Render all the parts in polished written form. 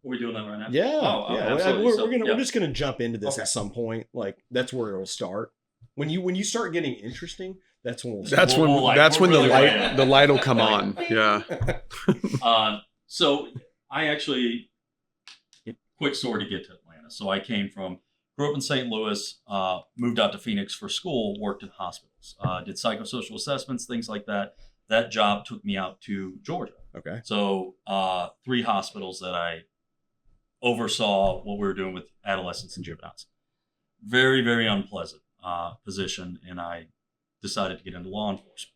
Are we doing that right now? Yeah. Oh, yeah. absolutely. We're just gonna jump into this Okay. at some point. Like that's where it'll start. When you start getting interesting, that's when we'll start. That's when really the light will come on. Yeah. So I actually, quick story to get to Atlanta. So I grew up in St. Louis, moved out to Phoenix for school, worked in hospitals, did psychosocial assessments, things like that. That job took me out to Georgia. Okay. So 3 hospitals that I oversaw what we were doing with adolescents and juveniles. Very, very unpleasant position, and I decided to get into law enforcement.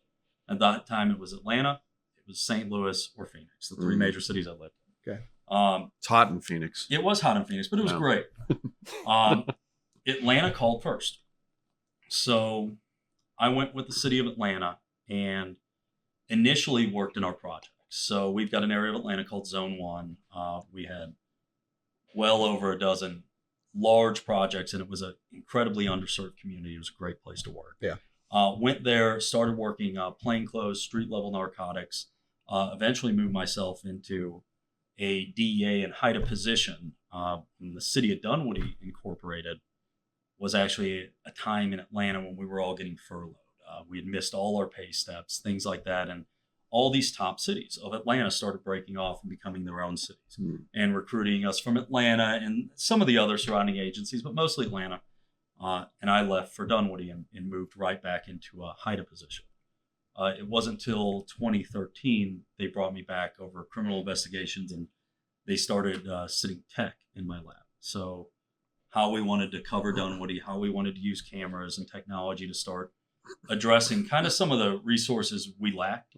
At that time, it was Atlanta, it was St. Louis, or Phoenix, the 3 major cities I lived in. Okay. It's hot in Phoenix. It was hot in Phoenix, but it was great. Atlanta called first. So I went with the city of Atlanta and initially worked in our projects. So we've got an area of Atlanta called Zone 1. We had well over a dozen large projects, and it was an incredibly underserved community. It was a great place to work. Yeah. Went there, started working plainclothes, street-level narcotics, eventually moved myself into a DEA and HIDTA position. In the city of Dunwoody Incorporated was actually a time in Atlanta when we were all getting furloughed. We had missed all our pay steps, things like that. And all these top cities of Atlanta started breaking off and becoming their own cities and recruiting us from Atlanta and some of the other surrounding agencies, but mostly Atlanta. And I left for Dunwoody and moved right back into a HIDTA position. It wasn't until 2013 they brought me back over criminal investigations, and they started sitting tech in my lab. So how we wanted to cover Dunwoody, how we wanted to use cameras and technology to start addressing kind of some of the resources we lacked.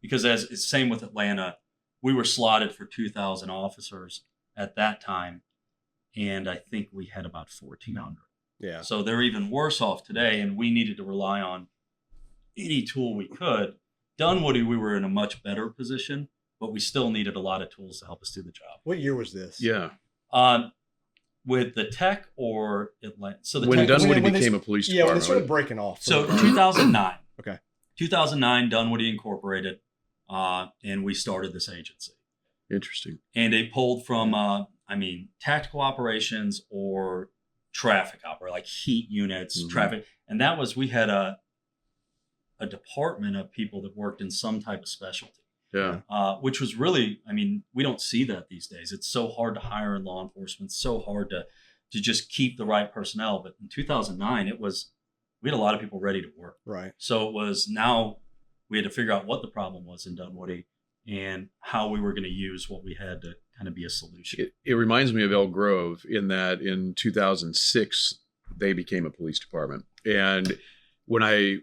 Because as it's same with Atlanta, we were slotted for 2,000 officers at that time, and I think we had about 1,400. Yeah. So they're even worse off today, and we needed to rely on any tool we could. Dunwoody, we were in a much better position, but we still needed a lot of tools to help us do the job. What year was this? Yeah. With the tech or Atlanta? So the when tech Dunwoody became a police department. Yeah, when they started breaking off. So 2009. Okay. 2009, Dunwoody Incorporated, and we started this agency. Interesting. And they pulled from, tactical operations or traffic like heat units, traffic. And that was, we had a department of people that worked in some type of specialty. Yeah. Which was really, we don't see that these days. It's so hard to hire in law enforcement, so hard to just keep the right personnel. But in 2009, we had a lot of people ready to work. Right. So it was, now we had to figure out what the problem was in Dunwoody and how we were going to use what we had to kind of be a solution. It reminds me of Elk Grove in that in 2006, they became a police department. And when I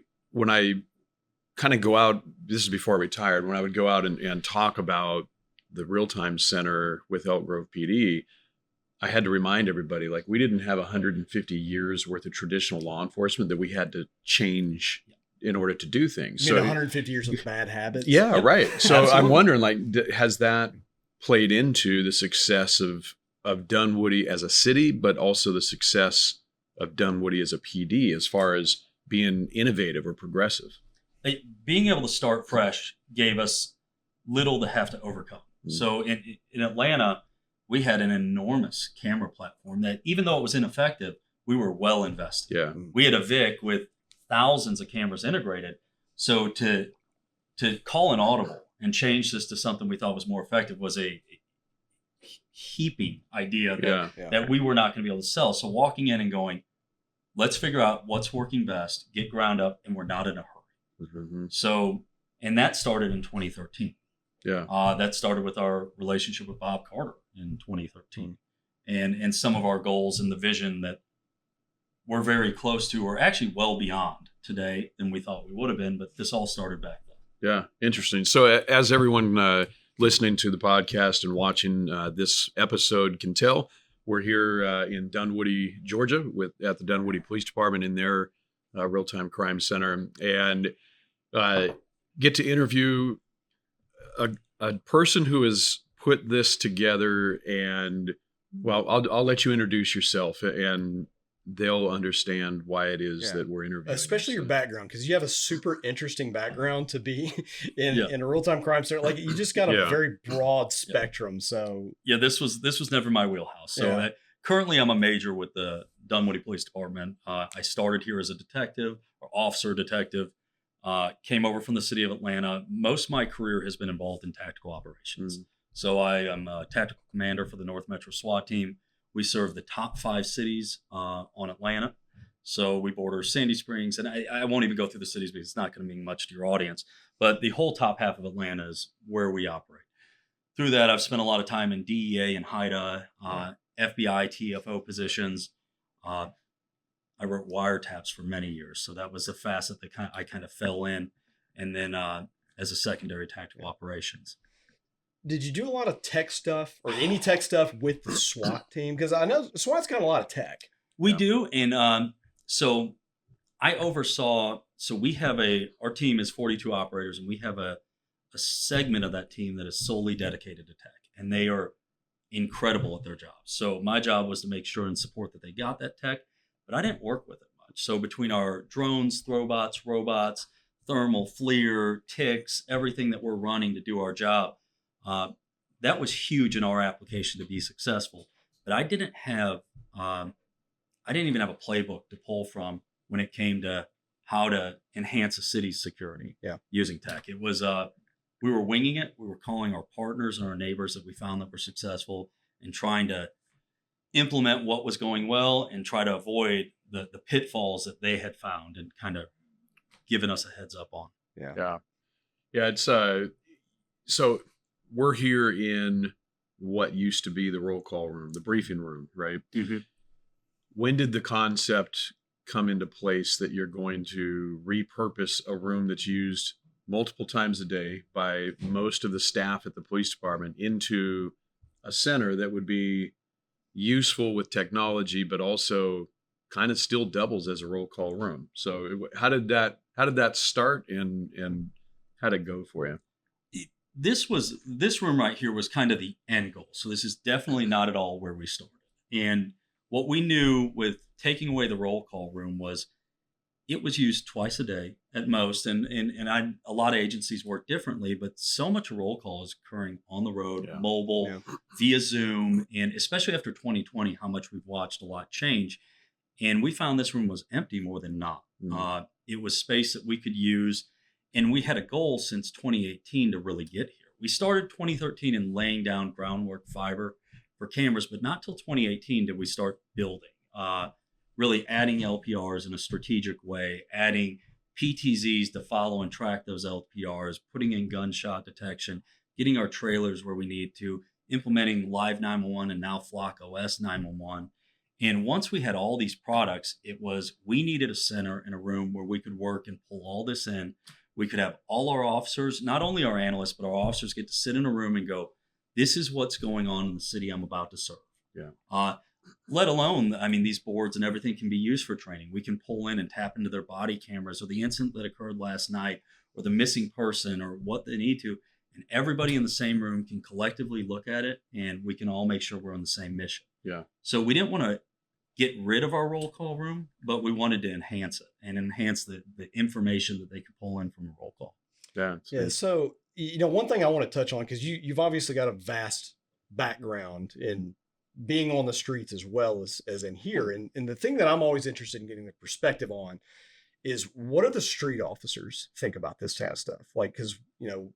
kind of go out, this is before I retired, when I would go out and talk about the real-time center with Elk Grove PD, I had to remind everybody, like, we didn't have 150 years worth of traditional law enforcement that we had to change in order to do things. You mean 150 years of bad habits? Yeah, right. So Absolutely. I'm wondering, like, has that played into the success of Dunwoody as a city, but also the success of Dunwoody as a PD as far as being innovative or progressive? Being able to start fresh gave us little to have to overcome. So in Atlanta, we had an enormous camera platform that, even though it was ineffective, we were well invested. Yeah. We had a VIC with thousands of cameras integrated. So to call an audible and change this to something we thought was more effective was a heaping idea that we were not going to be able to sell. So walking in and going, let's figure out what's working best, get ground up, and we're not in a hurry. Mm-hmm. So, and that started in 2013. Yeah. That started with our relationship with Bob Carter in 2013, and some of our goals and the vision that we're very close to are actually well beyond today than we thought we would have been. But this all started back then. Yeah, interesting. So as everyone listening to the podcast and watching this episode can tell, we're here in Dunwoody, Georgia, at the Dunwoody Police Department in their real-time crime center, and get to interview a person who has put this together. And well, I'll let you introduce yourself and they'll understand why it is Yeah. that we're interviewing. Especially your So, background, because you have a super interesting background to be in, Yeah. in a real-time crime center. Like you just got a Yeah. very broad spectrum. So Yeah, this was never my wheelhouse. So Yeah. currently, I'm a major with the Dunwoody Police Department. I started here as a detective or officer detective. Came over from the city of Atlanta. Most of my career has been involved in tactical operations. So I am a tactical commander for the North Metro SWAT team. We serve the top 5 cities on Atlanta. So we border Sandy Springs, and I won't even go through the cities because it's not going to mean much to your audience. But the whole top half of Atlanta is where we operate. Through that, I've spent a lot of time in DEA and HIDA, FBI, TFO positions. I wrote wiretaps for many years, so that was a facet that I kind of fell in, and then as a secondary tactical operations. did you do a lot of tech stuff or any tech stuff with the SWAT team? Because I know SWAT's got a lot of tech. We Yeah. do, and so I oversaw. So we have our team is 42 operators, and we have a segment of that team that is solely dedicated to tech, and they are incredible at their job. So my job was to make sure and support that they got that tech, but I didn't work with it much. So between our drones, throwbots, robots, thermal, FLIR, ticks, everything that we're running to do our job, that was huge in our application to be successful. But I didn't even have a playbook to pull from when it came to how to enhance a city's security using tech. It was we were winging it. We were calling our partners and our neighbors that we found that were successful and trying to implement what was going well and try to avoid the pitfalls that they had found and kind of given us a heads up on. Yeah. It's so we're here in what used to be the roll call room, the briefing room, right? Mm-hmm. When did the concept come into place that you're going to repurpose a room that's used multiple times a day by most of the staff at the police department into a center that would be useful with technology, but also kind of still doubles as a roll call room? So how did that start, and how did it go for you? This room right here was kind of the end goal. So this is definitely not at all where we started. And what we knew with taking away the roll call room was it was used twice a day at most. And a lot of agencies work differently, but so much roll call is occurring on the road, mobile, via Zoom, and especially after 2020, how much we've watched a lot change. And we found this room was empty more than not. It was space that we could use. And we had a goal since 2018 to really get here. We started 2013 in laying down groundwork fiber for cameras, but not till 2018 did we start building, really adding LPRs in a strategic way, adding PTZs to follow and track those LPRs, putting in gunshot detection, getting our trailers where we need to, implementing Live 911 and now Flock OS 911. And once we had all these products, it was we needed a center in a room where we could work and pull all this in. We could have all our officers, not only our analysts, but our officers get to sit in a room and go, this is what's going on in the city I'm about to serve. Yeah. Let alone, I mean, these boards and everything can be used for training. We can pull in and tap into their body cameras or the incident that occurred last night or the missing person or what they need to. And everybody in the same room can collectively look at it and we can all make sure we're on the same mission. Yeah. So we didn't want to get rid of our roll call room, but we wanted to enhance it and enhance the information that they could pull in from a roll call. Yeah. So, one thing I want to touch on, because you've obviously got a vast background in being on the streets as well as in here. And the thing that I'm always interested in getting the perspective on is what do the street officers think about this kind of stuff? Like, because,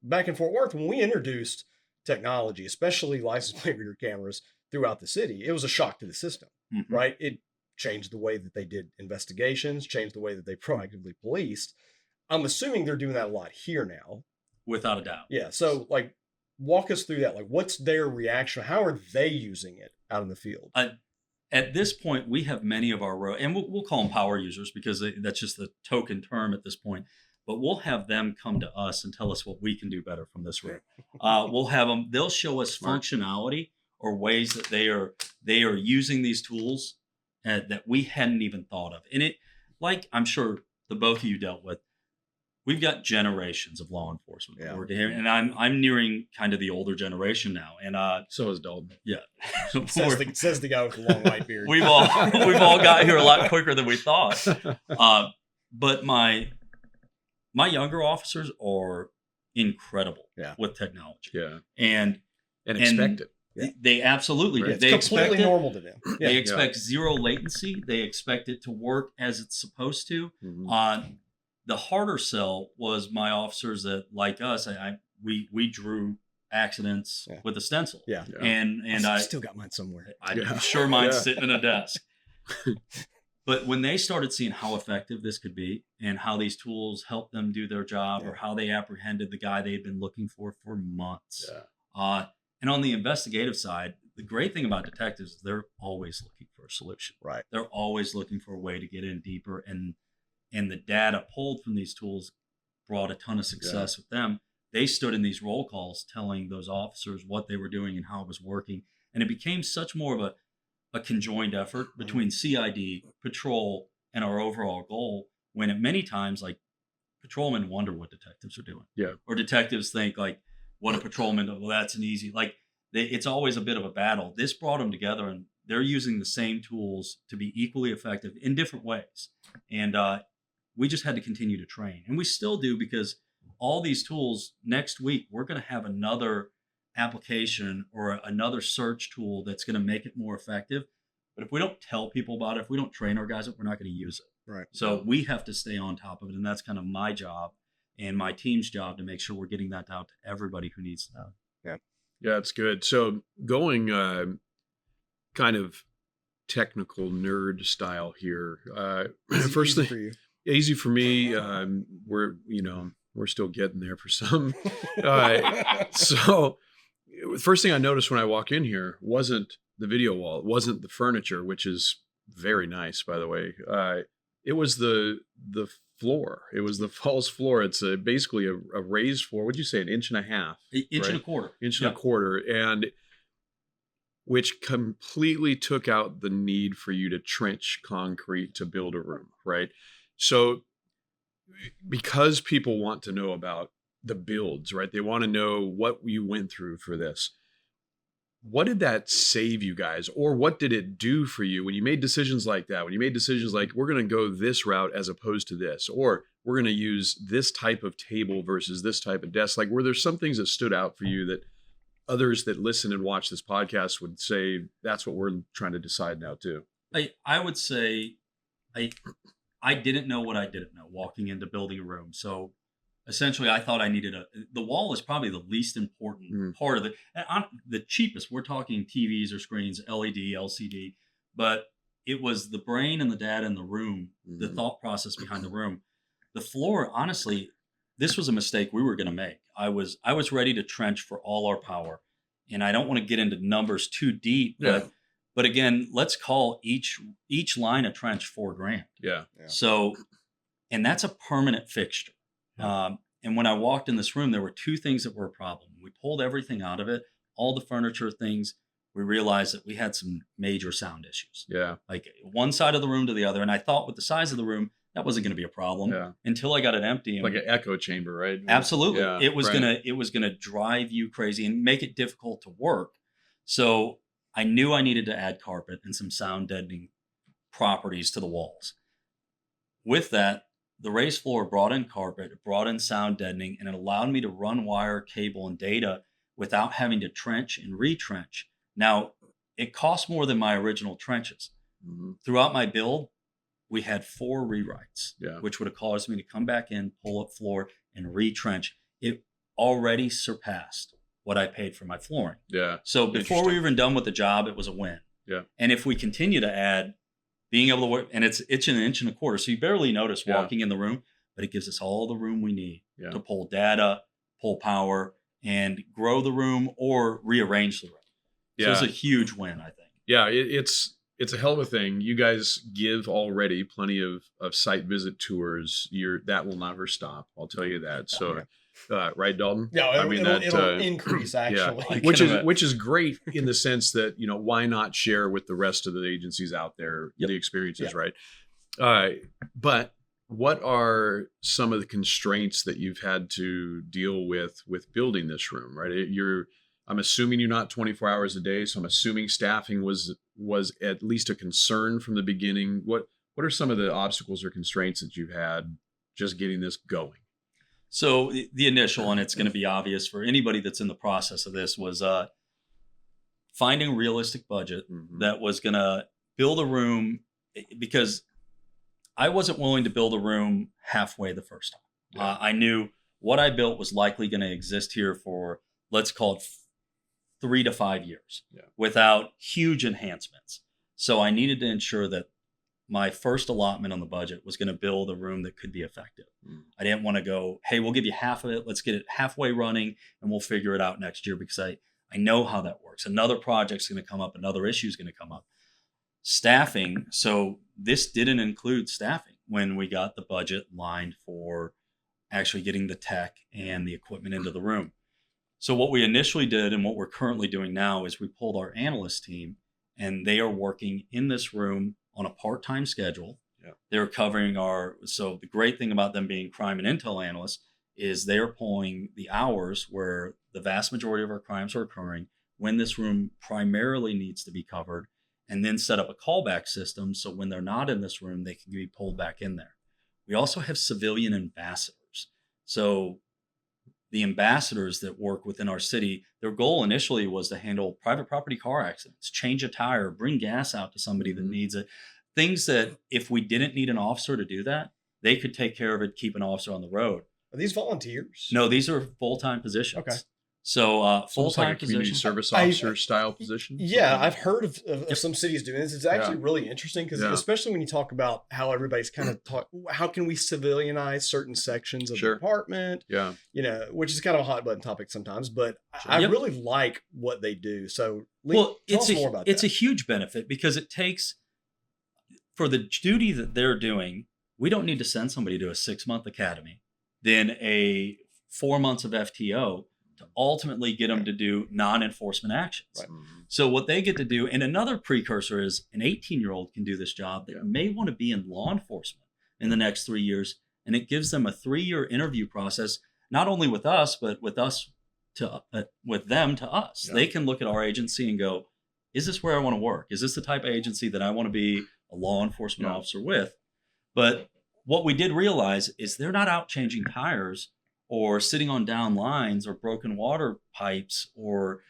back in Fort Worth, when we introduced technology, especially license plate reader cameras throughout the city, it was a shock to the system, right? It changed the way that they did investigations, changed the way that they proactively policed. I'm assuming they're doing that a lot here now. Without a doubt. Yeah. So, walk us through that. Like, what's their reaction? How are they using it out in the field? At this point, we have many of our and we'll call them power users because that's just the token term at this point. But we'll have them come to us and tell us what we can do better from this room. We'll have them. They'll show us functionality or ways that they are using these tools that we hadn't even thought of. And it, like I'm sure the both of you dealt with, we've got generations of law enforcement Yeah. working here, and I'm nearing kind of the older generation now, and So is Dalton. yeah, says the guy with the long white beard. we've all got here a lot quicker than we thought. But my younger officers are incredible with technology. Yeah. And expect it. Yeah. They absolutely Right. do. It's They completely expect it. normal to them. Yeah. They expect zero latency. They expect it to work as it's supposed to. Mhm. The harder sell was my officers that, like us, we drew accidents with a stencil. Yeah. And I I still got mine somewhere. I'm sure mine's Yeah. sitting in a desk. But when they started seeing how effective this could be and how these tools helped them do their job or how they apprehended the guy they'd been looking for months. Yeah. And on the investigative side, the great thing about detectives is they're always looking for a solution. Right. They're always looking for a way to get in deeper. And the data pulled from these tools brought a ton of success with them. They stood in these roll calls telling those officers what they were doing and how it was working. And it became such more of a conjoined effort between CID, patrol, and our overall goal, when at many times, like, patrolmen wonder what detectives are doing. Yeah. Or detectives think, like, what a patrolman, well, that's an easy, like, it's always a bit of a battle. This brought them together, and they're using the same tools to be equally effective in different ways. And we just had to continue to train. And we still do, because all these tools, next week, we're going to have another application or another search tool that's going to make it more effective. But if we don't tell people about it, if we don't train our guys, we're not going to use it. Right. So we have to stay on top of it. And that's kind of my job and my team's job, to make sure we're getting that out to everybody who needs to know. Yeah, it's good. So going kind of technical nerd style here. First thing, for you. easy for me. We're still getting there for some. So first thing I noticed when I walk in here wasn't the video wall. It wasn't the furniture, which is very nice, by the way. It was the floor. It was the false floor. It's basically a raised floor. What'd you say? 1.5 inches? Inch and a quarter. Inch and a quarter. And which completely took out the need for you to trench concrete to build a room, right? So because people want to know about the builds, right? They want to know what you went through for this. What did that save you guys? Or what did it do for you when you made decisions like that? When you made decisions like, we're going to go this route as opposed to this, or we're going to use this type of table versus this type of desk. Like, were there some things that stood out for you that others that listen and watch this podcast would say, that's what we're trying to decide now too? I would say I didn't know what I didn't know walking into building a room. So essentially, I thought I needed the wall is probably the least important part of it. The cheapest, we're talking TVs or screens, LED, LCD, but it was the brain and the data in the room, the thought process behind the room. The floor, honestly, this was a mistake we were going to make. I was ready to trench for all our power, and I don't want to get into numbers too deep, but again, let's call each line a trench $4,000. Yeah. So, and that's a permanent fixture. And when I walked in this room, there were two things that were a problem. We pulled everything out of it, all the furniture things. We realized that we had some major sound issues. Yeah. Like one side of the room to the other. And I thought with the size of the room, that wasn't going to be a problem until I got it empty. And like an echo chamber, right? Absolutely. Yeah, it was gonna drive you crazy and make it difficult to work. So I knew I needed to add carpet and some sound deadening properties to the walls. With that, the raised floor brought in carpet, it brought in sound deadening, and it allowed me to run wire, cable, and data without having to trench and retrench. Now, it cost more than my original trenches. Throughout my build, we had 4 rewrites, which would have caused me to come back in, pull up floor, and retrench. It already surpassed what I paid for my flooring. Yeah. So before we were even done with the job, it was a win. Yeah. And if we continue to add, being able to work, and it's 1.25 inches, so you barely notice walking in the room, but it gives us all the room we need to pull data, pull power, and grow the room or rearrange the room. So it's a huge win, I think. Yeah, it's a hell of a thing. You guys give already plenty of site visit tours. That will never stop. I'll tell you that. So, right, Dalton? Yeah, I mean, it'll increase actually. Yeah. Which is great in the sense that, why not share with the rest of the agencies out there the experiences, right? But what are some of the constraints that you've had to deal with building this room, right? I'm assuming you're not 24 hours a day, so I'm assuming staffing was at least a concern from the beginning. What are some of the obstacles or constraints that you've had just getting this going? So the initial, and it's going to be obvious for anybody that's in the process of this, was finding a realistic budget that was going to build a room, because I wasn't willing to build a room halfway the first time. Yeah. I knew what I built was likely going to exist here for, let's call it 3 to 5 years without huge enhancements. So I needed to ensure that my first allotment on the budget was going to build a room that could be effective. I didn't want to go, hey, we'll give you half of it. Let's get it halfway running and we'll figure it out next year, because I know how that works. Another project's going to come up. Another issue is going to come up. Staffing. So this didn't include staffing when we got the budget lined for actually getting the tech and the equipment into the room. So what we initially did and what we're currently doing now is we pulled our analyst team, and they are working in this room on a part-time schedule. Yeah. They're covering so the great thing about them being crime and intel analysts is they're pulling the hours where the vast majority of our crimes are occurring, when this room primarily needs to be covered, and then set up a callback system so when they're not in this room, they can be pulled back in there. We also have civilian ambassadors. So the ambassadors that work within our city, their goal initially was to handle private property car accidents, change a tire, bring gas out to somebody that needs it. Things that if we didn't need an officer to do that, they could take care of it, keep an officer on the road. Are these volunteers? No, these are full-time positions. Okay. So full-time like a community position. service officer style position. Yeah, I've heard of some cities doing this. It's actually Yeah. really interesting because Yeah. especially when you talk about how everybody's kind of how can we civilianize certain sections of Sure. the department, Yeah. which is kind of a hot button topic sometimes, but I Yep. really like what they do. So Well, tell it's us more about it's that. a huge benefit, because it takes, for the duty that they're doing, we don't need to send somebody to a 6-month academy, then a 4 months of FTO to ultimately get them to do non-enforcement actions. Right. So what they get to do, and another precursor is an 18-year-old can do this job that may want to be in law enforcement in the next 3 years, and it gives them a 3-year interview process, not only with us, but with them to us. Yeah. They can look at our agency and go, is this where I want to work? Is this the type of agency that I want to be a law enforcement officer with? But what we did realize is they're not out changing tires or sitting on down lines or broken water pipes or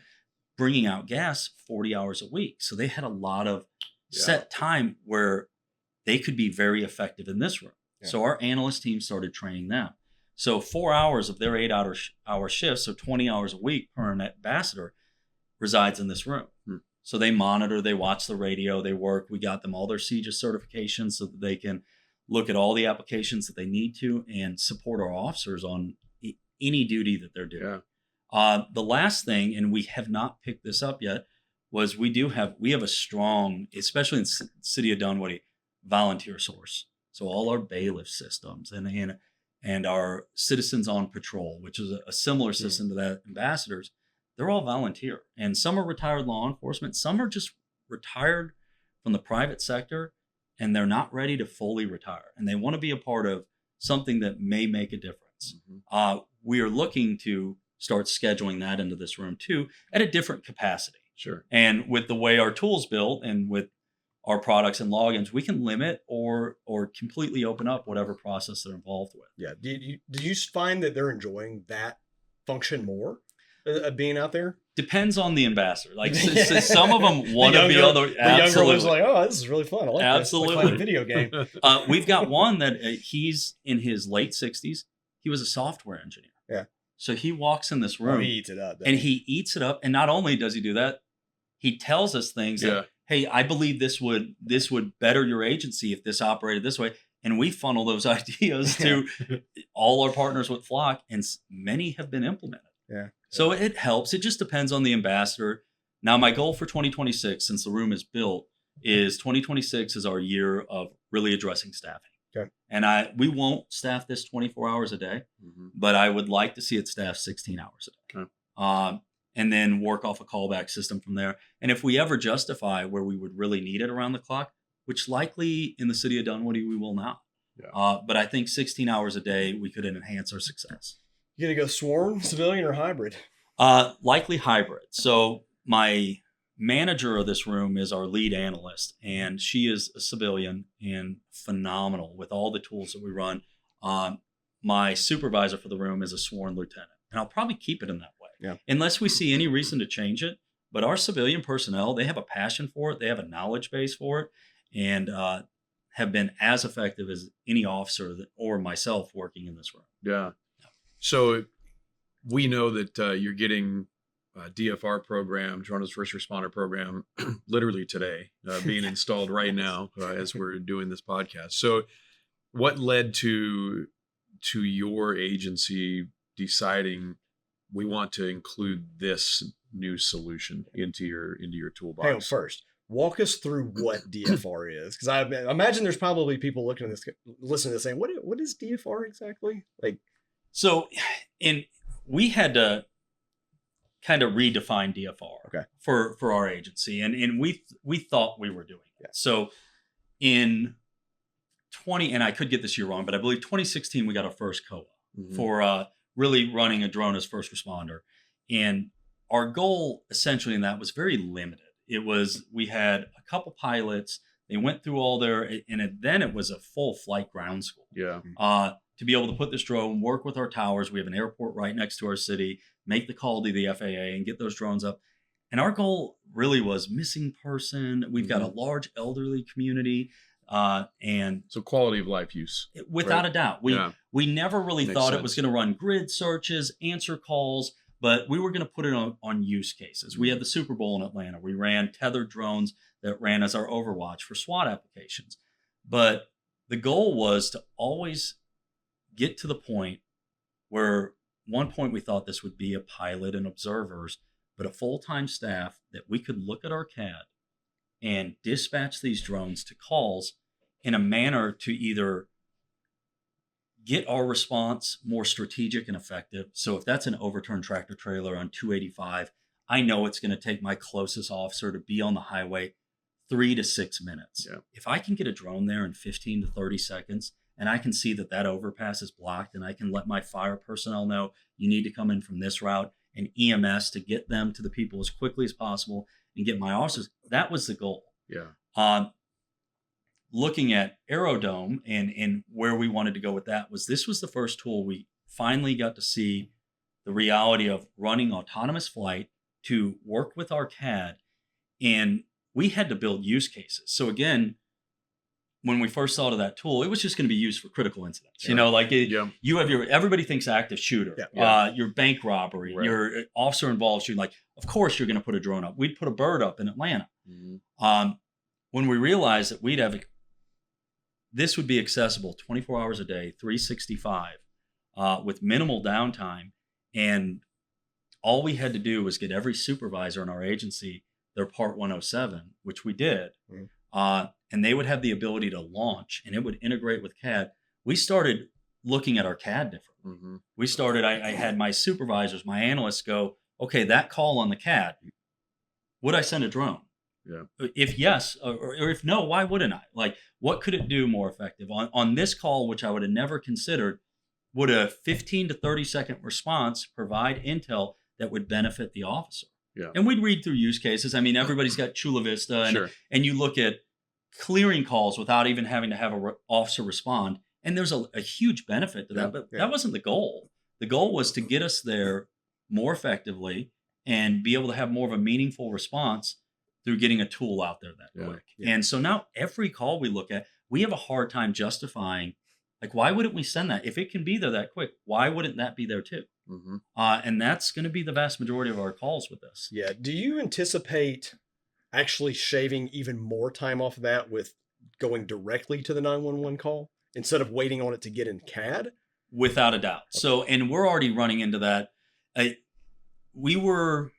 bringing out gas 40 hours a week. So they had a lot of set time where they could be very effective in this room. Yeah. So our analyst team started training them. So 4 hours of their 8-hour shifts, so 20 hours a week per ambassador, resides in this room. So they monitor, they watch the radio, they work. We got them all their CJIS certifications so that they can look at all the applications that they need to and support our officers on any duty that they're doing. Yeah. The last thing, and we have not picked this up yet, was we have a strong, especially in the city of Dunwoody, volunteer source. So all our bailiff systems and our citizens on patrol, which is a similar system to that, ambassadors, they're all volunteer. And some are retired law enforcement. Some are just retired from the private sector, and they're not ready to fully retire. And they want to be a part of something that may make a difference. We are looking to start scheduling that into this room too, at a different capacity. Sure. And with the way our tool's built and with our products and logins, we can limit or completely open up whatever process they're involved with. Yeah. Did you find that they're enjoying that function more, being out there? Depends on the ambassador. Like some of them want to be other. The younger one's like, oh, this is really fun. I like absolutely. This. It's like playing a video game. We've got one that he's in his late 60s. He was a software engineer. Yeah. So he walks in this room. He eats it up. And he eats it up. And not only does he do that, he tells us things that, hey, I believe this would better your agency if this operated this way. And we funnel those ideas to all our partners with Flock, and many have been implemented. Yeah. So it helps. It just depends on the ambassador. Now, my goal for 2026, since the room is built, is 2026 is our year of really addressing staffing. Okay. And we won't staff this 24 hours a day, but I would like to see it staffed 16 hours a day. Okay. And then work off a callback system from there. And if we ever justify where we would really need it around the clock, which likely in the city of Dunwoody we will not, Yeah. But I think 16 hours a day, we could enhance our success. You gonna go sworn, civilian, or hybrid? Likely hybrid. So my manager of this room is our lead analyst, and she is a civilian and phenomenal with all the tools that we run. My supervisor for the room is a sworn lieutenant, and I'll probably keep it in that way, unless we see any reason to change it. But our civilian personnel, they have a passion for it, they have a knowledge base for it, and have been as effective as any officer or myself working in this room. Yeah. So we know that you're getting DFR program, Toronto's First Responder Program, literally today, being installed right now as we're doing this podcast. So what led to your agency deciding we want to include this new solution into your toolbox? Hang on, first, walk us through what DFR is, because I imagine there's probably people listening to this saying, what is DFR exactly? Like, so we had to kind of redefine DFR for our agency, and we thought we were doing it. So in and I could get this year wrong, but I believe 2016 we got our first COA for really running a drone as first responder, and our goal essentially in that was very limited. It was, we had a couple pilots, they went through all then it was a full flight ground school. To be able to put this drone, work with our towers. We have an airport right next to our city, make the call to the FAA and get those drones up. And our goal really was missing person. We've got a large elderly community. And so quality of life use. Without a doubt. We never really thought it was going to run grid searches, answer calls, but we were going to put it on use cases. We had the Super Bowl in Atlanta. We ran tethered drones that ran as our Overwatch for SWAT applications. But the goal was to always get to the point where one point we thought this would be a pilot and observers, but a full-time staff that we could look at our CAD and dispatch these drones to calls in a manner to either get our response more strategic and effective. So if that's an overturned tractor trailer on 285, I know it's going to take my closest officer to be on the highway 3 to 6 minutes. If I can get a drone there in 15 to 30 seconds, and I can see that overpass is blocked, and I can let my fire personnel know you need to come in from this route, and EMS to get them to the people as quickly as possible and get my officers. That was the goal. Looking at Aerodome and where we wanted to go with that was, this was the first tool we finally got to see the reality of running autonomous flight to work with our CAD, and we had to build use cases. So again, when we first thought of that tool, it was just going to be used for critical incidents. You have everybody thinks active shooter, your bank robbery, your officer involved shooting. Like, of course you're going to put a drone up. We'd put a bird up in Atlanta. When we realized that this would be accessible 24 hours a day, 365, with minimal downtime, and all we had to do was get every supervisor in our agency their Part 107, which we did. And they would have the ability to launch, and it would integrate with CAD. We started looking at our CAD differently. We started, I had my supervisors, my analysts go, okay, that call on the CAD, would I send a drone? If yes, or if no, why wouldn't I? Like, what could it do more effective? On this call, which I would have never considered, would a 15 to 30 second response provide intel that would benefit the officer? And we'd read through use cases. I mean, everybody's got Chula Vista, and you look at clearing calls without even having to have an officer respond. And there's a huge benefit to that, but that wasn't the goal. The goal was to get us there more effectively and be able to have more of a meaningful response through getting a tool out there that quick. And so now every call we look at, we have a hard time justifying, like, why wouldn't we send that? If it can be there that quick, why wouldn't that be there too? And that's going to be the vast majority of our calls with this. Do you anticipate actually shaving even more time off of that with going directly to the 911 call instead of waiting on it to get in CAD? Without a doubt. So, and we're already running into that. We were,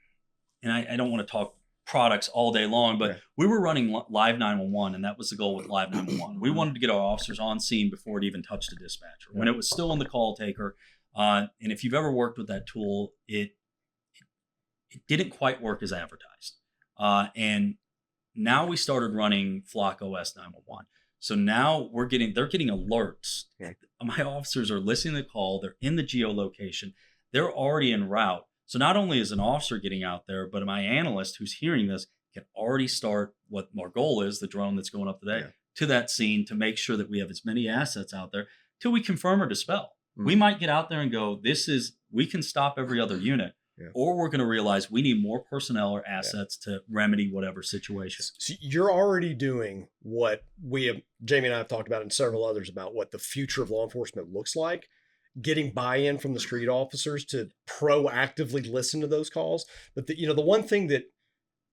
and I don't want to talk products all day long, but we were running live 911, and that was the goal with live 911. We wanted to get our officers on scene before it even touched a dispatcher, when it was still in the call taker. And if you've ever worked with that tool, it didn't quite work as advertised. And now we started running Flock OS 911. So now they're getting alerts. Yeah. My officers are listening to the call. They're in the geolocation. They're already en route. So not only is an officer getting out there, but my analyst who's hearing this can already start what our goal is, the drone that's going up today, to that scene to make sure that we have as many assets out there till we confirm or dispel. We might get out there and go, we can stop every other unit, or we're going to realize we need more personnel or assets to remedy whatever situation. So you're already doing what Jamie and I have talked about, and several others, about what the future of law enforcement looks like, getting buy-in from the street officers to proactively listen to those calls. But the one thing that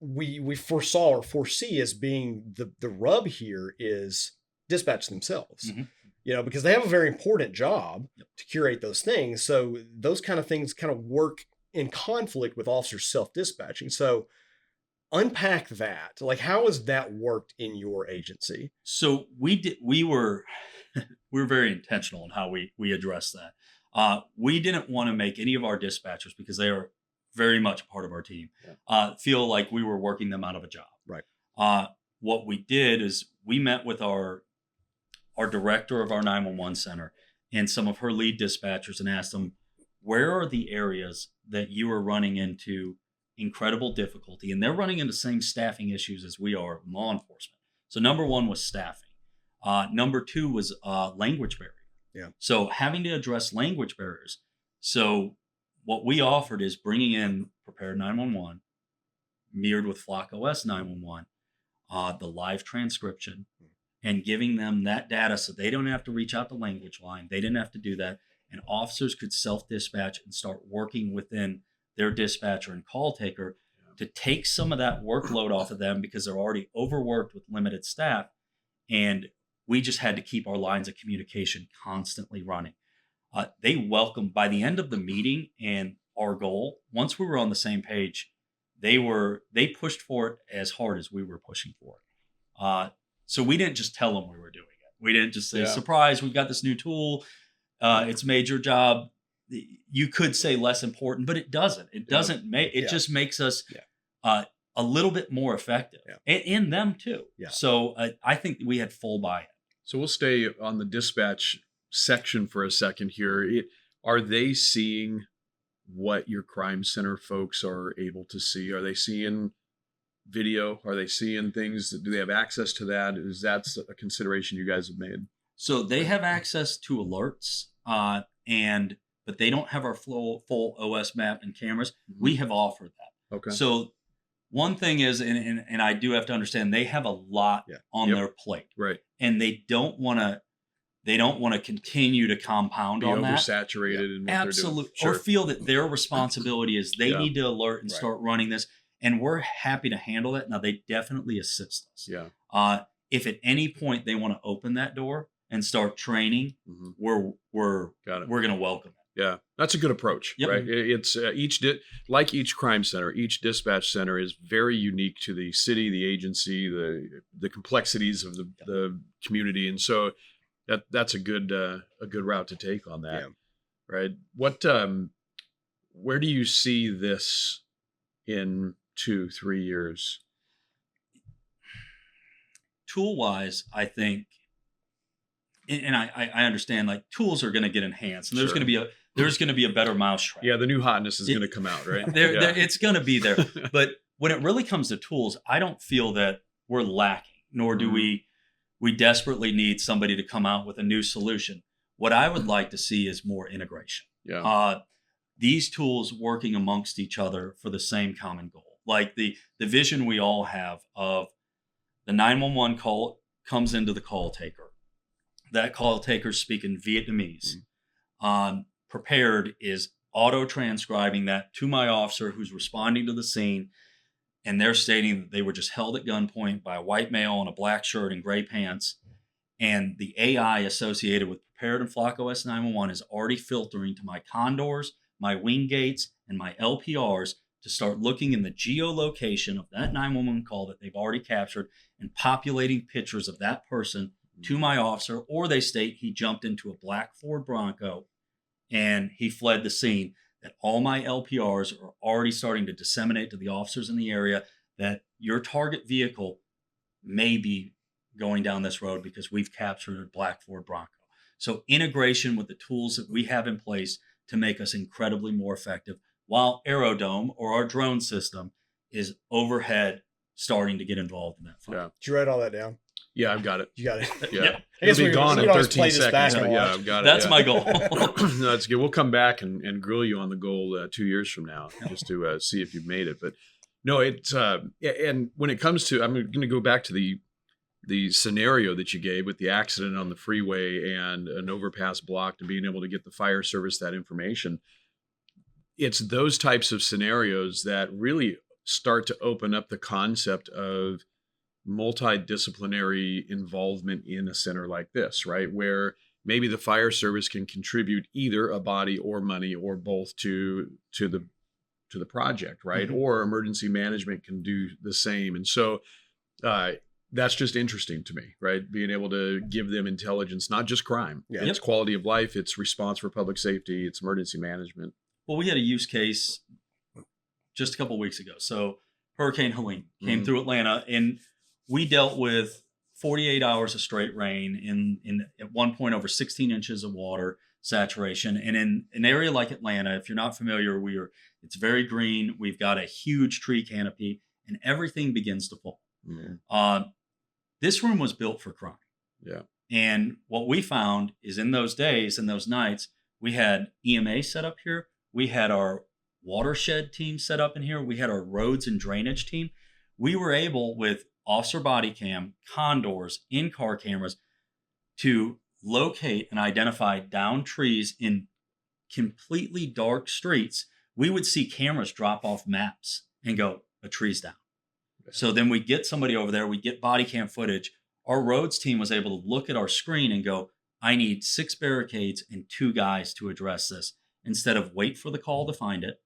we foresaw or foresee as being the rub here is dispatch themselves. Because they have a very important job to curate those things. So those kind of things kind of work in conflict with officers self-dispatching. So unpack that. Like, how has that worked in your agency? So we were very intentional in how we addressed that. We didn't want to make any of our dispatchers, because they are very much part of our team, feel like we were working them out of a job. Right. What we did is we met with our director of our 911 center and some of her lead dispatchers and asked them, where are the areas that you are running into incredible difficulty? And they're running into the same staffing issues as we are in law enforcement. So number one was staffing. Number two was language barrier. Yeah. So having to address language barriers. So what we offered is bringing in Prepared 911, mirrored with Flock OS 911, the live transcription, and giving them that data so they don't have to reach out to language line. They didn't have to do that. And officers could self-dispatch and start working within their dispatcher and call taker to take some of that workload off of them, because they're already overworked with limited staff. And we just had to keep our lines of communication constantly running. They welcomed, by the end of the meeting and our goal, once we were on the same page, they pushed for it as hard as we were pushing for it. So we didn't just tell them we were doing it. We didn't just say, surprise, we've got this new tool. It's made your job. You could say less important, but it doesn't. It doesn't make it. Just makes us a little bit more effective, and them too. Yeah. So I think we had full buy-in. So we'll stay on the dispatch section for a second here. Are they seeing what your crime center folks are able to see? Are they seeing video? Are they seeing things? Do they have access to that? Is that a consideration you guys have made? So they have access to alerts, but they don't have our full OS map and cameras. We have offered that. Okay. So one thing is, and I do have to understand, they have a lot on their plate, right? And they don't want to continue to compound on that. Oversaturated in what absolutely, they're doing. Or feel that their responsibility is they need to alert and start running this, and we're happy to handle that. Now they definitely assist us. Yeah. If at any point they want to open that door and start training, we're going to welcome it. Yeah, that's a good approach, right? It's like each crime center, each dispatch center is very unique to the city, the agency, the complexities of the community, and so that's a good route to take on that, right? What where do you see this in 2-3 years? Tool wise, I think, and I understand, like, tools are going to get enhanced, and there's going to be a better mousetrap. Yeah, the new hotness is going to come out, right? It's going to be there. But when it really comes to tools, I don't feel that we're lacking, nor do we desperately need somebody to come out with a new solution. What I would like to see is more integration. Yeah. These tools working amongst each other for the same common goal. Like the vision we all have of the 911 call comes into the call taker. That call taker speaking Vietnamese. Prepared is auto transcribing that to my officer who's responding to the scene, and they're stating that they were just held at gunpoint by a white male in a black shirt and gray pants, and the AI associated with Prepared and Flock OS 911 is already filtering to my condors, my wing gates, and my LPRs to start looking in the geolocation of that 911 call that they've already captured and populating pictures of that person to my officer, or they state he jumped into a black Ford Bronco and he fled the scene, that all my LPRs are already starting to disseminate to the officers in the area that your target vehicle may be going down this road because we've captured a black Ford Bronco. So integration with the tools that we have in place to make us incredibly more effective, while Aerodome or our drone system is overhead starting to get involved in that fight. Yeah. Did you write all that down? Yeah, I've got it. You got it. Yeah. I guess It'll be we gone can in always 13 play this back seconds. and But yeah, watch. I've got it. That's yeah. my goal. No, that's good. We'll come back and grill you on the goal 2 years from now just to see if you've made it. But no, it's and when it comes to, I'm going to go back to the scenario that you gave with the accident on the freeway and an overpass blocked and being able to get the fire service that information. It's those types of scenarios that really start to open up the concept of multidisciplinary involvement in a center like this, right? Where maybe the fire service can contribute either a body or money or both to the project, right? Mm-hmm. Or emergency management can do the same. And so that's just interesting to me, right? Being able to give them intelligence, not just crime. Yeah. It's quality of life, it's response for public safety, it's emergency management. Well, we had a use case just a couple of weeks ago. So Hurricane Helene came through Atlanta, and we dealt with 48 hours of straight rain in at one point over 16 inches of water saturation. And in an area like Atlanta, if you're not familiar, it's very green. We've got a huge tree canopy, and everything begins to fall. Mm-hmm. This room was built for crime. Yeah. And what we found is in those days and those nights, we had EMA set up here. We had our watershed team set up in here. We had our roads and drainage team. We were able, with officer body cam, condors, in-car cameras, to locate and identify downed trees in completely dark streets. We would see cameras drop off maps and go, a tree's down. So then we get somebody over there, we get body cam footage. Our roads team was able to look at our screen and go, I need 6 barricades and 2 guys to address this, instead of wait for the call to find it,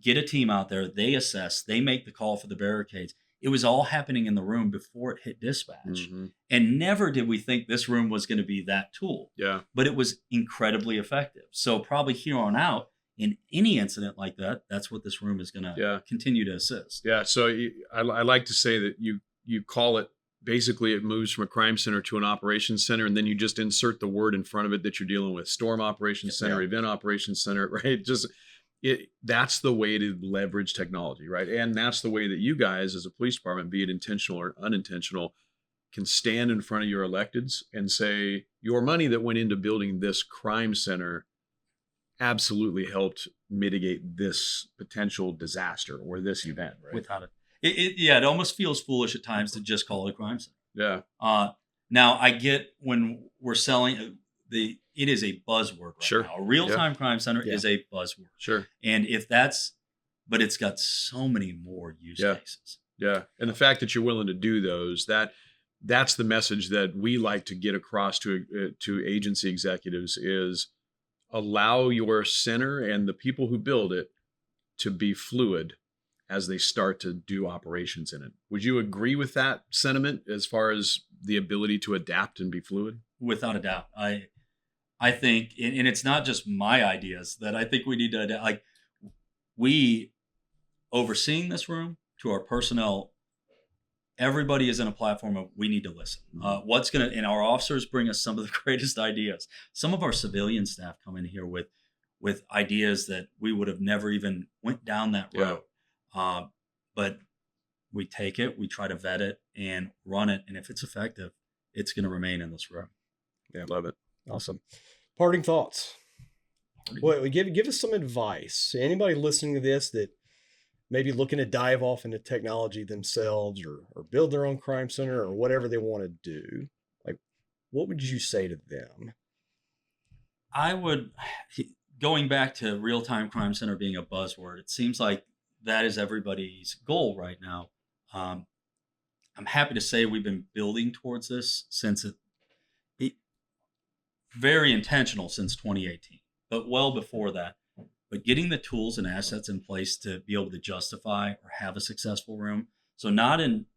get a team out there, they assess, they make the call for the barricades. It was all happening in the room before it hit dispatch. Mm-hmm. And never did we think this room was going to be that tool. Yeah. But it was incredibly effective. So probably here on out, in any incident like that, that's what this room is going to continue to assist. Yeah. So I like to say that you call it, basically it moves from a crime center to an operations center, and then you just insert the word in front of it that you're dealing with: storm operations center, event operations center, right? That's the way to leverage technology, right? And that's the way that you guys as a police department, be it intentional or unintentional, can stand in front of your electeds and say, your money that went into building this crime center absolutely helped mitigate this potential disaster or this event, right? Without it. It almost feels foolish at times to just call it a crime center. Yeah. Now I get when we're selling it is a buzzword right now. A real-time crime center is a buzzword. Sure. And but it's got so many more use cases. Yeah. And the fact that you're willing to do those, that's the message that we like to get across to agency executives is allow your center and the people who build it to be fluid as they start to do operations in it. Would you agree with that sentiment as far as the ability to adapt and be fluid? Without a doubt. I think, and it's not just my ideas, that I think we need to adapt. Like, we, overseeing this room, to our personnel, everybody is in a platform of we need to listen. And our officers bring us some of the greatest ideas. Some of our civilian staff come in here with ideas that we would have never even went down that road. But we take it, we try to vet it and run it. And if it's effective, it's going to remain in this room. Yeah, love it. Awesome. Parting thoughts. Well, give us some advice. Anybody listening to this that maybe looking to dive off into technology themselves or build their own crime center or whatever they want to do, like, what would you say to them? I would, going back to real-time crime center being a buzzword, it seems like that is everybody's goal right now. I'm happy to say we've been building towards this since it very intentional since 2018, but well before that. But getting the tools and assets in place to be able to justify or have a successful room. So not in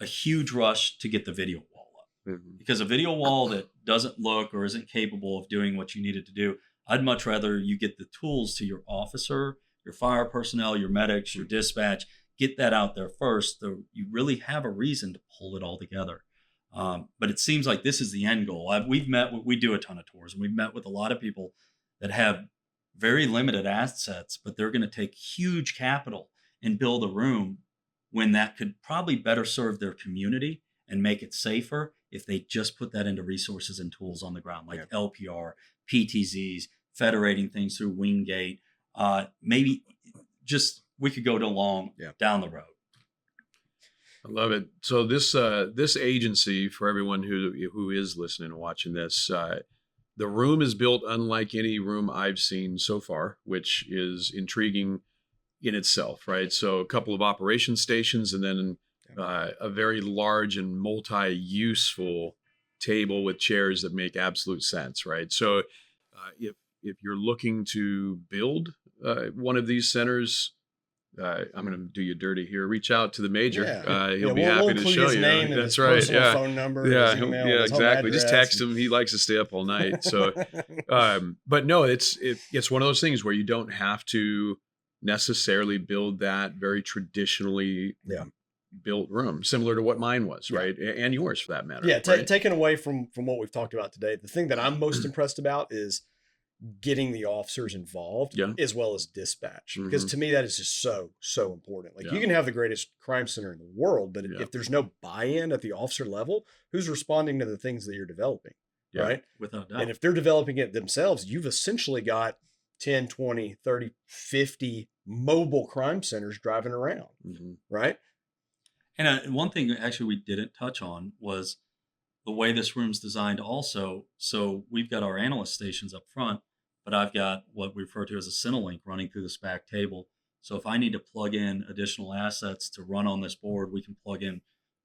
a huge rush to get the video wall up, because a video wall that doesn't look or isn't capable of doing what you need it to do, I'd much rather you get the tools to your officer, your fire personnel, your medics, your dispatch, get that out there first, so you really have a reason to pull it all together. But it seems like this is the end goal. We do a ton of tours, and we've met with a lot of people that have very limited assets, but they're going to take huge capital and build a room when that could probably better serve their community and make it safer if they just put that into resources and tools on the ground, like LPR, PTZs, federating things through Wingate. Maybe just we could go down the road. I love it. So this agency, for everyone who is listening and watching this, the room is built unlike any room I've seen so far, which is intriguing in itself, right? So a couple of operation stations, and then a very large and multi-useful table with chairs that make absolute sense, right? So if you're looking to build one of these centers, I'm going to do you dirty here. Reach out to the major. He'll be happy to show you. That's right. Personal phone number. Yeah. His email, yeah. his home Exactly. Just address. text him. He likes to stay up all night. So, but no, it's one of those things where you don't have to necessarily build that very traditionally built room, similar to what mine was, right? And yours, for that matter. Yeah. Right? Taken away from what we've talked about today, the thing that I'm most impressed about is getting the officers involved as well as dispatch, because to me that is just so important. Like you can have the greatest crime center in the world, but if there's no buy-in at the officer level, who's responding to the things that you're developing, right? Without doubt. And if they're developing it themselves, you've essentially got 10, 20, 30, 50 mobile crime centers driving around, right? And one thing actually we didn't touch on was the way this room's designed also. So we've got our analyst stations up front, but I've got what we refer to as a Cinelink running through this back table. So if I need to plug in additional assets to run on this board, we can plug in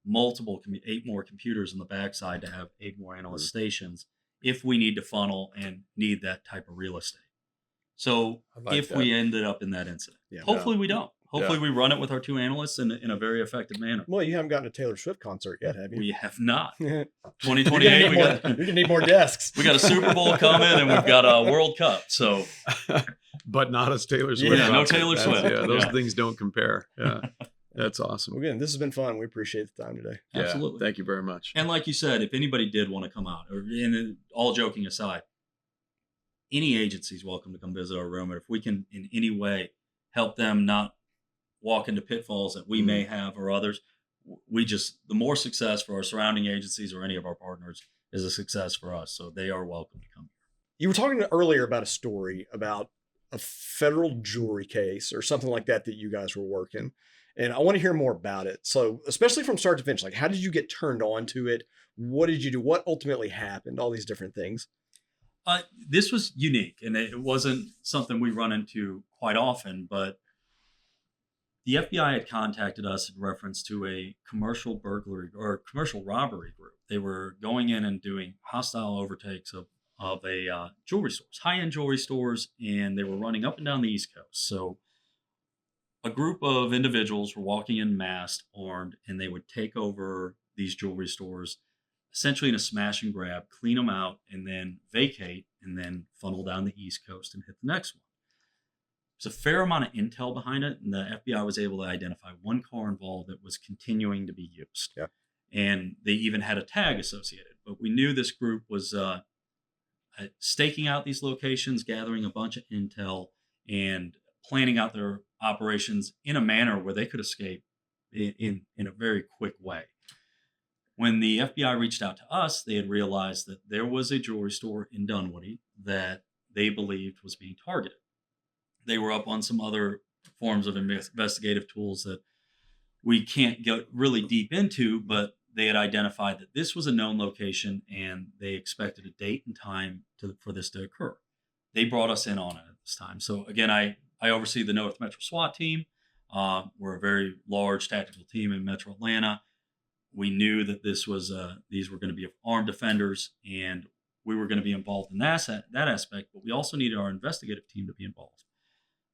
8 more computers on the backside to have 8 more analyst stations if we need to funnel and need that type of real estate. So if we ended up in that incident, hopefully we don't. Hopefully we run it with our 2 analysts in a very effective manner. Well, you haven't gotten a Taylor Swift concert yet, have you? We have not. 2028, we're gonna need more desks. We got a Super Bowl coming, and we've got a World Cup. So, but not as Taylor Swift. Yeah, no Taylor Swift. Those things don't compare. Yeah, that's awesome. Well, again, this has been fun. We appreciate the time today. Absolutely. Thank you very much. And like you said, if anybody did want to come out, all joking aside, any agency is welcome to come visit our room. And if we can in any way help them not walk into pitfalls that we may have or others, the more success for our surrounding agencies or any of our partners is a success for us. So they are welcome to come. You were talking earlier about a story about a federal jewelry case or something like that you guys were working. And I want to hear more about it. So especially from start to finish, like how did you get turned on to it? What did you do? What ultimately happened? All these different things. This was unique, and it wasn't something we run into quite often, but the FBI had contacted us in reference to a commercial burglary or commercial robbery group. They were going in and doing hostile overtakes of a jewelry stores, high-end jewelry stores, and they were running up and down the East Coast. So a group of individuals were walking in masked, armed, and they would take over these jewelry stores, essentially in a smash and grab, clean them out, and then vacate, and then funnel down the East Coast and hit the next one. There's a fair amount of intel behind it, and the FBI was able to identify one car involved that was continuing to be used. Yeah. And they even had a tag associated. But we knew this group was staking out these locations, gathering a bunch of intel, and planning out their operations in a manner where they could escape in a very quick way. When the FBI reached out to us, they had realized that there was a jewelry store in Dunwoody that they believed was being targeted. They were up on some other forms of investigative tools that we can't get really deep into, but they had identified that this was a known location and they expected a date and time for this to occur. They brought us in on it at this time. So again, I oversee the North Metro SWAT team. We're a very large tactical team in Metro Atlanta. We knew that these were going to be armed offenders, and we were going to be involved in that aspect, but we also needed our investigative team to be involved.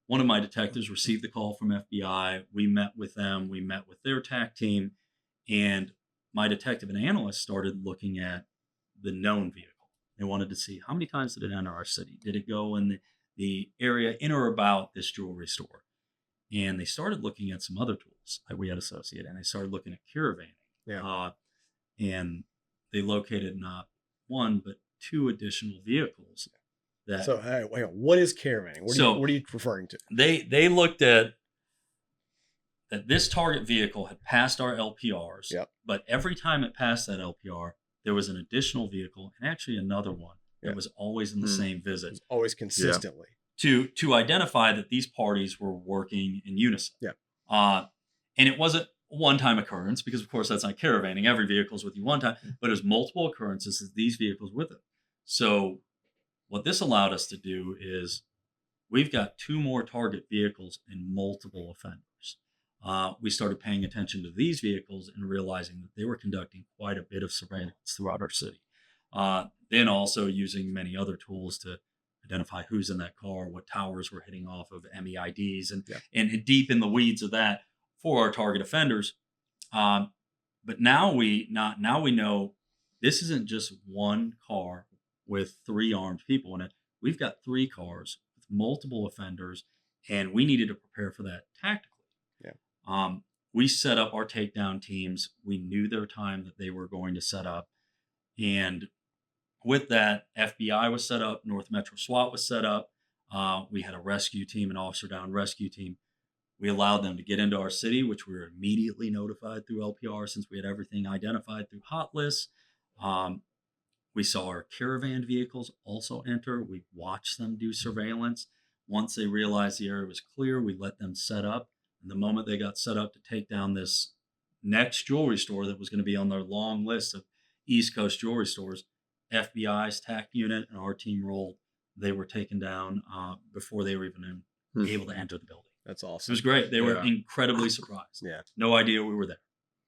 One of my detectives received the call from FBI. We met with them. We met with their TAC team, and my detective and analyst started looking at the known vehicle. They wanted to see how many times did it enter our city? Did it go in the area in or about this jewelry store? And they started looking at some other tools that we had associated, and they started looking at caravanning. Yeah. And they located not one but two additional vehicles. That So, hey, wait, what is caravanning? What are you referring to? they looked at that this target vehicle had passed our LPRs, Yep. but every time it passed that LPR, there was an additional vehicle and actually another one that Yep. was always in the same visit Always consistently. to identify that these parties were working in unison. Yeah. And it wasn't a one-time occurrence because, of course, that's not caravanning. Every vehicle is with you one time, but it was multiple occurrences of these vehicles with it. So what this allowed us to do is we've got two more target vehicles and multiple offenders. We started paying attention to these vehicles and realizing that they were conducting quite a bit of surveillance throughout our city. Then also using many other tools to identify who's in that car, what towers we're hitting off of, MEIDs, and deep in the weeds of that for our target offenders. But now we know this isn't just one car with 3 armed people in it. We've got 3 cars with multiple offenders, and we needed to prepare for that tactically. Yeah. We set up our takedown teams. We knew their time that they were going to set up, and with that, FBI was set up, North Metro SWAT was set up. We had a rescue team, an officer down rescue team. We allowed them to get into our city, which we were immediately notified through LPR since we had everything identified through hot lists. We saw our caravan vehicles also enter. We watched them do surveillance. Once they realized the area was clear, we let them set up. And the moment they got set up to take down this next jewelry store that was going to be on their long list of East Coast jewelry stores, FBI's TAC unit and our team rolled. They were taken down before they were even able to enter the building. That's It awesome. was great. They were incredibly surprised. Yeah. No idea we were there.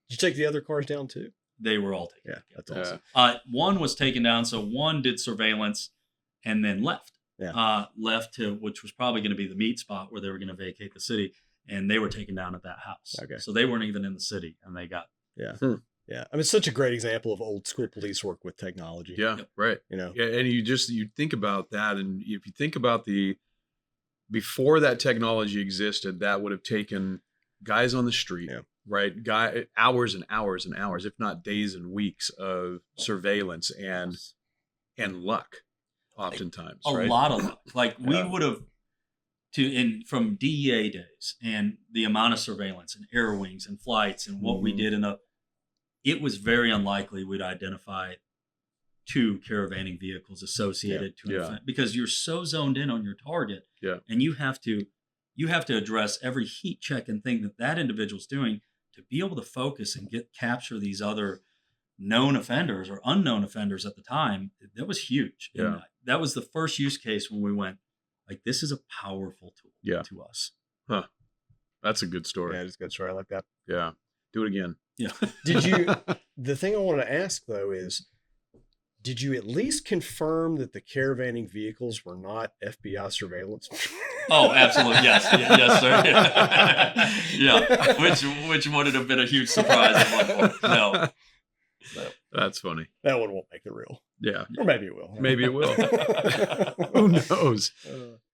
Did you take the other cars down too? They were all taken. Yeah, that's awesome. One was taken down, so one did surveillance and then left. Yeah. Left to which was probably going to be the meat spot where they were going to vacate the city, and they were taken down at that house. Okay. So they weren't even in the city, and they got. Yeah. Yeah. I mean, it's such a great example of old school police work with technology. Yeah, right. You know. Yeah, and you think about that, and if you think about before that technology existed, that would have taken guys on the street, right? Hours and hours and hours, if not days and weeks of surveillance and luck, oftentimes. A right? lot of luck. Like we would have from DEA days and the amount of surveillance and air wings and flights and what we did it was very unlikely we'd identify 2 caravanning vehicles associated to an event because you're so zoned in on your target, and you have to address every heat check and thing that individual's doing to be able to focus and capture these other known offenders or unknown offenders at the time. That was huge. Yeah. And that was the first use case when we went, like, this is a powerful tool to us. Huh. That's a good story. Yeah, it's a good story. I like that. Yeah. Do it again. Yeah. The thing I wanted to ask though is, did you at least confirm that the caravanning vehicles were not FBI surveillance? Oh, absolutely. Yes. Yes, sir. Yeah. Which would have been a huge surprise at one point. No. That's funny. That one won't make the reel. Yeah. Or maybe it will. Maybe it will. Who knows?